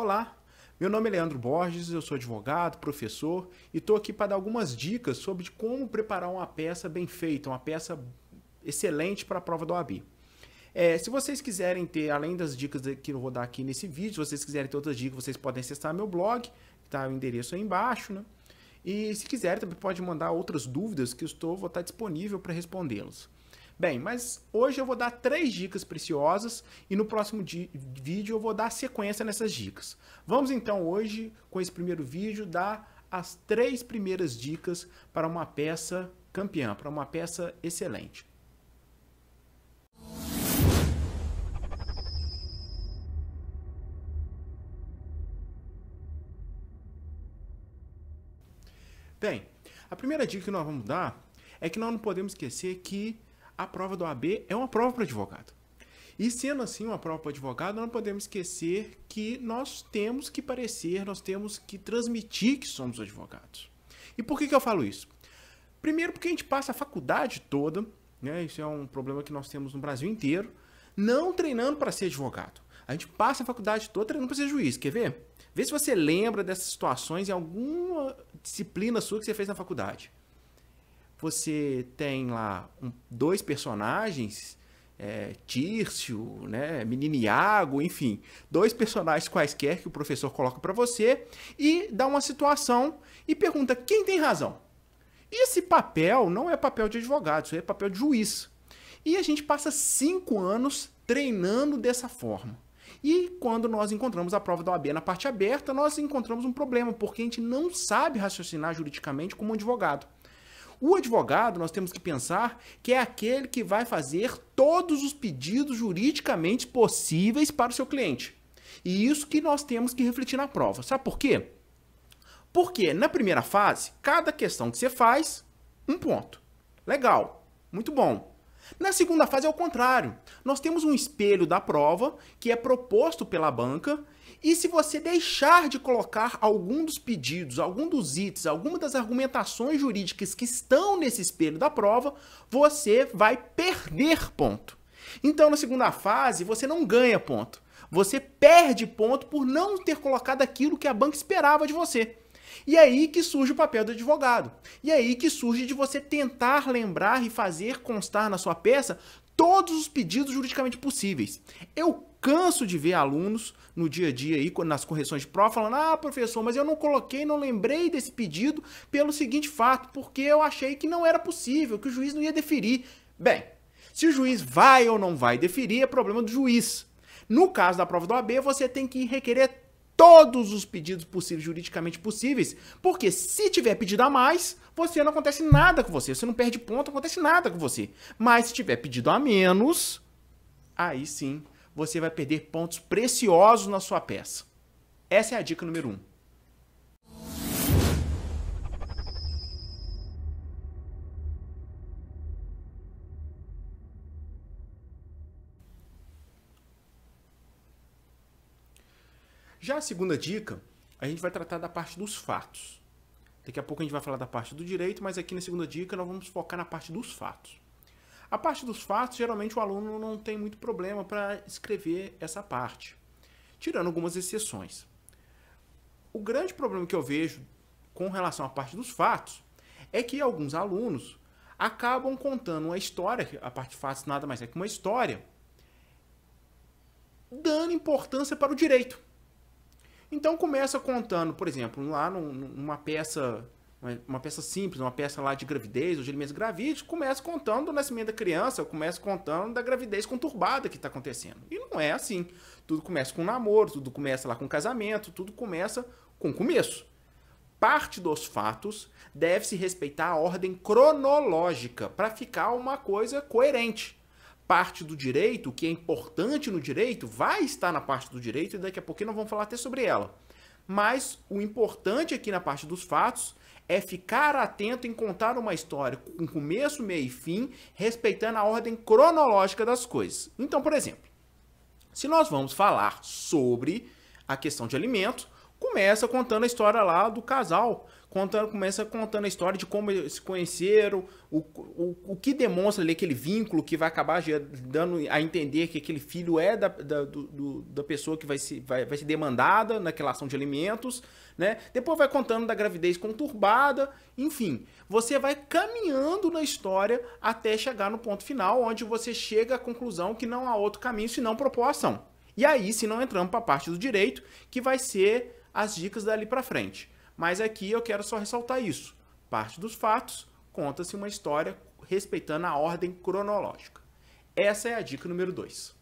Olá, meu nome é Leandro Borges, eu sou advogado, professor e estou aqui para dar algumas dicas sobre como preparar uma peça bem feita, uma peça excelente para a prova da OAB. Se vocês quiserem ter, além das dicas que eu vou dar aqui nesse vídeo, se vocês quiserem ter outras dicas, vocês podem acessar meu blog, está o endereço aí embaixo, né? E se quiserem, também pode mandar outras dúvidas que vou estar disponível para respondê-las. Bem, mas hoje eu vou dar 3 dicas preciosas e no próximo vídeo eu vou dar sequência nessas dicas. Vamos então hoje, com esse primeiro vídeo, dar as 3 primeiras dicas para uma peça campeã, para uma peça excelente. Bem, a primeira dica que nós vamos dar é que nós não podemos esquecer que a prova do OAB é uma prova para advogado. E sendo assim uma prova para advogado, não podemos esquecer que nós temos que parecer, nós temos que transmitir que somos advogados. E por que eu falo isso? Primeiro porque a gente passa a faculdade toda, né? Isso é um problema que nós temos no Brasil inteiro, não treinando para ser advogado. A gente passa a faculdade toda treinando para ser juiz. Quer ver? Vê se você lembra dessas situações em alguma disciplina sua que você fez na faculdade. Você tem lá 2 personagens, Tírcio, né, Menino Iago, enfim, 2 personagens quaisquer que o professor coloca para você e dá uma situação e pergunta quem tem razão. Esse papel não é papel de advogado, isso é papel de juiz. E a gente passa 5 anos treinando dessa forma. E quando nós encontramos a prova da OAB na parte aberta, nós encontramos um problema, porque a gente não sabe raciocinar juridicamente como um advogado. O advogado, nós temos que pensar que é aquele que vai fazer todos os pedidos juridicamente possíveis para o seu cliente. E isso que nós temos que refletir na prova. Sabe por quê? Porque na primeira fase, cada questão que você faz, 1 ponto. Legal, muito bom. Na segunda fase é o contrário. Nós temos um espelho da prova que é proposto pela banca e se você deixar de colocar algum dos pedidos, algum dos itens, alguma das argumentações jurídicas que estão nesse espelho da prova, você vai perder ponto. Então, na segunda fase, você não ganha ponto. Você perde ponto por não ter colocado aquilo que a banca esperava de você. E é aí que surge o papel do advogado. E é aí que surge de você tentar lembrar e fazer constar na sua peça todos os pedidos juridicamente possíveis. Eu canso de ver alunos no dia a dia aí, nas correções de prova, falando: professor, mas eu não coloquei, não lembrei desse pedido pelo seguinte fato, porque eu achei que não era possível, que o juiz não ia deferir. Bem, se o juiz vai ou não vai deferir, é problema do juiz. No caso da prova do OAB, você tem que requerer todos os pedidos possíveis, juridicamente possíveis, porque se tiver pedido a mais, não acontece nada com você, você não perde ponto, não acontece nada com você. Mas se tiver pedido a menos, aí sim, você vai perder pontos preciosos na sua peça. Essa é a dica número 1. Já a segunda dica, a gente vai tratar da parte dos fatos. Daqui a pouco a gente vai falar da parte do direito, mas aqui na segunda dica nós vamos focar na parte dos fatos. A parte dos fatos, geralmente o aluno não tem muito problema para escrever essa parte, tirando algumas exceções. O grande problema que eu vejo com relação à parte dos fatos é que alguns alunos acabam contando uma história, a parte de fatos nada mais é que uma história, dando importância para o direito. Então começa contando, por exemplo, lá numa peça, uma peça simples, uma peça lá de gravidez ou de elementos gravídicos, começa contando do nascimento da criança, começa contando da gravidez conturbada que está acontecendo. E não é assim. Tudo começa com namoro, tudo começa lá com casamento, tudo começa com começo. Parte dos fatos deve-se respeitar a ordem cronológica para ficar uma coisa coerente. Parte do direito, o que é importante no direito, vai estar na parte do direito e daqui a pouquinho nós vamos falar até sobre ela. Mas o importante aqui na parte dos fatos é ficar atento em contar uma história com começo, meio e fim, respeitando a ordem cronológica das coisas. Então, por exemplo, se nós vamos falar sobre a questão de alimentos, começa contando a história lá do casal Começa contando a história de como eles se conheceram, o que demonstra ali aquele vínculo que vai acabar dando a entender que aquele filho é da pessoa que vai ser demandada naquela ação de alimentos, né? Depois vai contando da gravidez conturbada, enfim. Você vai caminhando na história até chegar no ponto final, onde você chega à conclusão que não há outro caminho senão propor a ação. E aí, se não entramos para a parte do direito, que vai ser as dicas dali para frente. Mas aqui eu quero só ressaltar isso. Parte dos fatos, conta-se uma história respeitando a ordem cronológica. Essa é a dica número 2.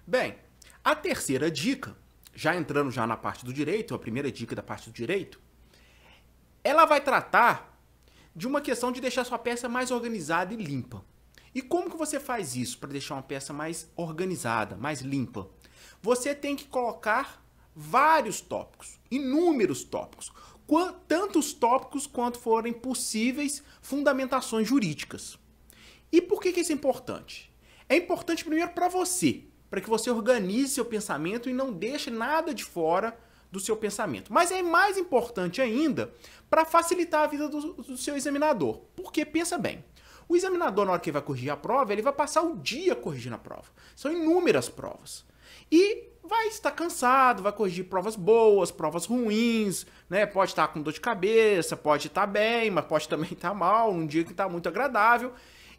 Bem, a terceira dica, já entrando já na parte do direito, a primeira dica da parte do direito, ela vai tratar de uma questão de deixar sua peça mais organizada e limpa. E como que você faz isso para deixar uma peça mais organizada, mais limpa? Você tem que colocar vários tópicos, inúmeros tópicos, tantos tópicos quanto forem possíveis fundamentações jurídicas. E por que isso é importante? É importante primeiro para você, para que você organize seu pensamento e não deixe nada de fora do seu pensamento. Mas é mais importante ainda para facilitar a vida do seu examinador. Porque, pensa bem, o examinador, na hora que ele vai corrigir a prova, ele vai passar o dia corrigindo a prova. São inúmeras provas. E vai estar cansado, vai corrigir provas boas, provas ruins, né? Pode estar com dor de cabeça, pode estar bem, mas pode também estar mal, um dia que está muito agradável.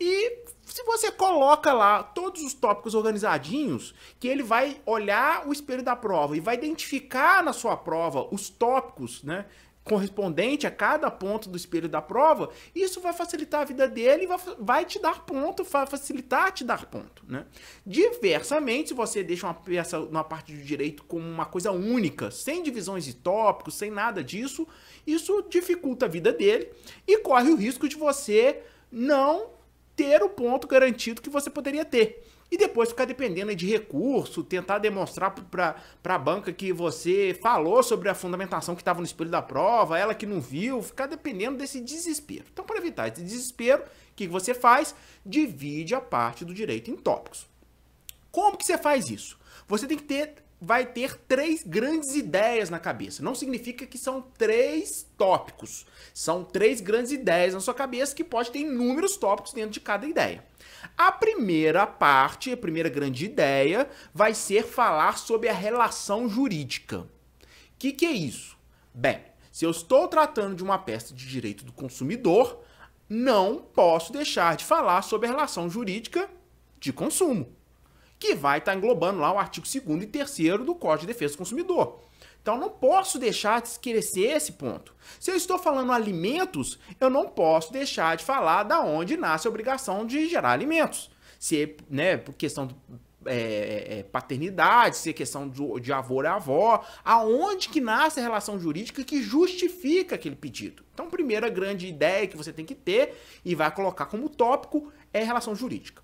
E se você coloca lá todos os tópicos organizadinhos, que ele vai olhar o espelho da prova e vai identificar na sua prova os tópicos, né, correspondente a cada ponto do espelho da prova, isso vai facilitar a vida dele e vai te dar ponto, vai facilitar te dar ponto, né? Diversamente, se você deixa uma peça na parte de direito como uma coisa única, sem divisões de tópicos, sem nada disso, isso dificulta a vida dele e corre o risco de você não ter o ponto garantido que você poderia ter. E depois ficar dependendo de recurso, tentar demonstrar para a banca que você falou sobre a fundamentação que estava no espelho da prova, ela que não viu, ficar dependendo desse desespero. Então, para evitar esse desespero, o que você faz? Divide a parte do direito em tópicos. Como que você faz isso? Você vai ter 3 grandes ideias na cabeça. Não significa que são 3 tópicos. São 3 grandes ideias na sua cabeça que pode ter inúmeros tópicos dentro de cada ideia. A primeira parte, a primeira grande ideia, vai ser falar sobre a relação jurídica. O que é isso? Bem, se eu estou tratando de uma peça de direito do consumidor, não posso deixar de falar sobre a relação jurídica de consumo, que vai estar englobando lá o artigo 2º e 3º do Código de Defesa do Consumidor. Então, não posso deixar de esquecer esse ponto. Se eu estou falando alimentos, eu não posso deixar de falar da onde nasce a obrigação de gerar alimentos. Se, né, por questão de paternidade, se é questão de avô e avó, aonde que nasce a relação jurídica que justifica aquele pedido. Então, a primeira grande ideia que você tem que ter e vai colocar como tópico é a relação jurídica.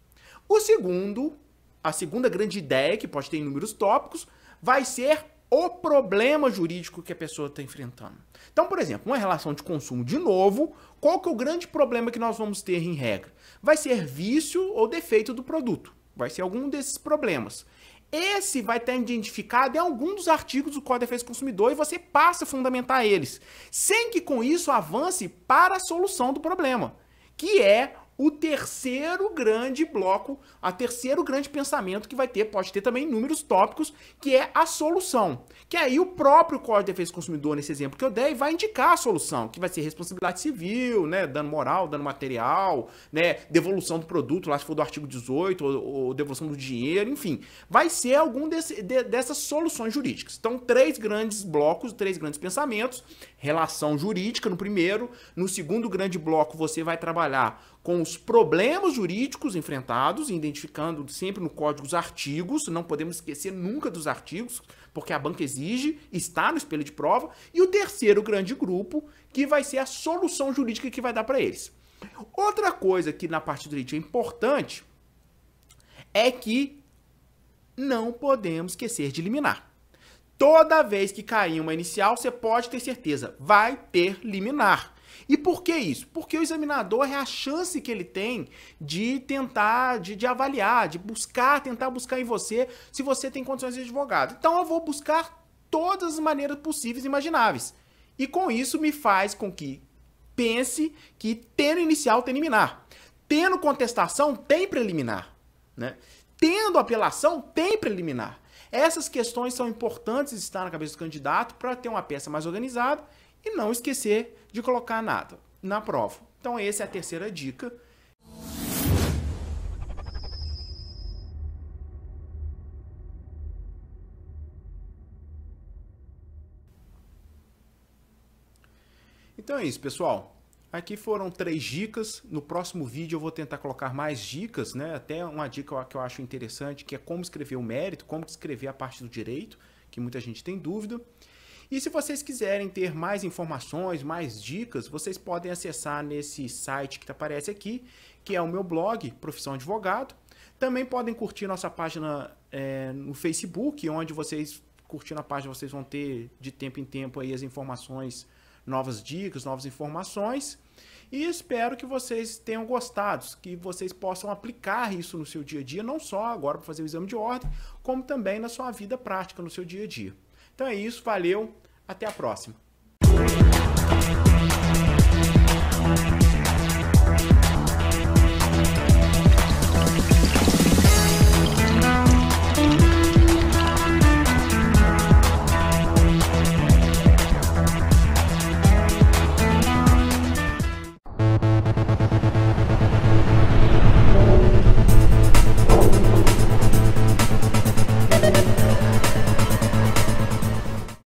A segunda grande ideia, que pode ter inúmeros tópicos, vai ser o problema jurídico que a pessoa está enfrentando. Então, por exemplo, uma relação de consumo, de novo, qual que é o grande problema que nós vamos ter em regra? Vai ser vício ou defeito do produto. Vai ser algum desses problemas. Esse vai estar identificado em algum dos artigos do Código de Defesa do Consumidor e você passa a fundamentar eles, sem que com isso avance para a solução do problema, que é o terceiro grande bloco, a terceiro grande pensamento que vai ter, pode ter também inúmeros tópicos, que é a solução. Que aí o próprio Código de Defesa do Consumidor, nesse exemplo que eu dei, vai indicar a solução, que vai ser responsabilidade civil, né, dano moral, dano material, né, devolução do produto, lá se for do artigo 18, ou devolução do dinheiro, enfim. Vai ser algum dessas soluções jurídicas. Então, 3 grandes blocos, 3 grandes pensamentos, relação jurídica no primeiro, no segundo grande bloco você vai trabalhar com os problemas jurídicos enfrentados, identificando sempre no código os artigos, não podemos esquecer nunca dos artigos, porque a banca exige, está no espelho de prova, e o terceiro grande grupo, que vai ser a solução jurídica que vai dar para eles. Outra coisa que na parte do direito é importante é que não podemos esquecer de liminar. Toda vez que cair uma inicial, você pode ter certeza, vai ter liminar. E por que isso? Porque o examinador é a chance que ele tem de tentar, de avaliar, de buscar, tentar buscar em você se você tem condições de advogado. Então eu vou buscar todas as maneiras possíveis e imagináveis. E com isso me faz com que pense que tendo inicial tem liminar. Tendo contestação tem preliminar, né? Tendo apelação tem preliminar. Essas questões são importantes estar na cabeça do candidato para ter uma peça mais organizada e não esquecer de colocar nada na prova. Então essa é a terceira dica. Então é isso, pessoal. Aqui foram 3 dicas. No próximo vídeo eu vou tentar colocar mais dicas, né? Até uma dica que eu acho interessante, que é como escrever o mérito, como escrever a parte do direito, que muita gente tem dúvida. E se vocês quiserem ter mais informações, mais dicas, vocês podem acessar nesse site que aparece aqui, que é o meu blog, Profissão Advogado. Também podem curtir nossa página no Facebook, onde vocês, curtindo a página, vocês vão ter de tempo em tempo aí as informações, novas dicas, novas informações. E espero que vocês tenham gostado, que vocês possam aplicar isso no seu dia a dia, não só agora para fazer o exame de ordem, como também na sua vida prática, no seu dia a dia. Então é isso, valeu, até a próxima.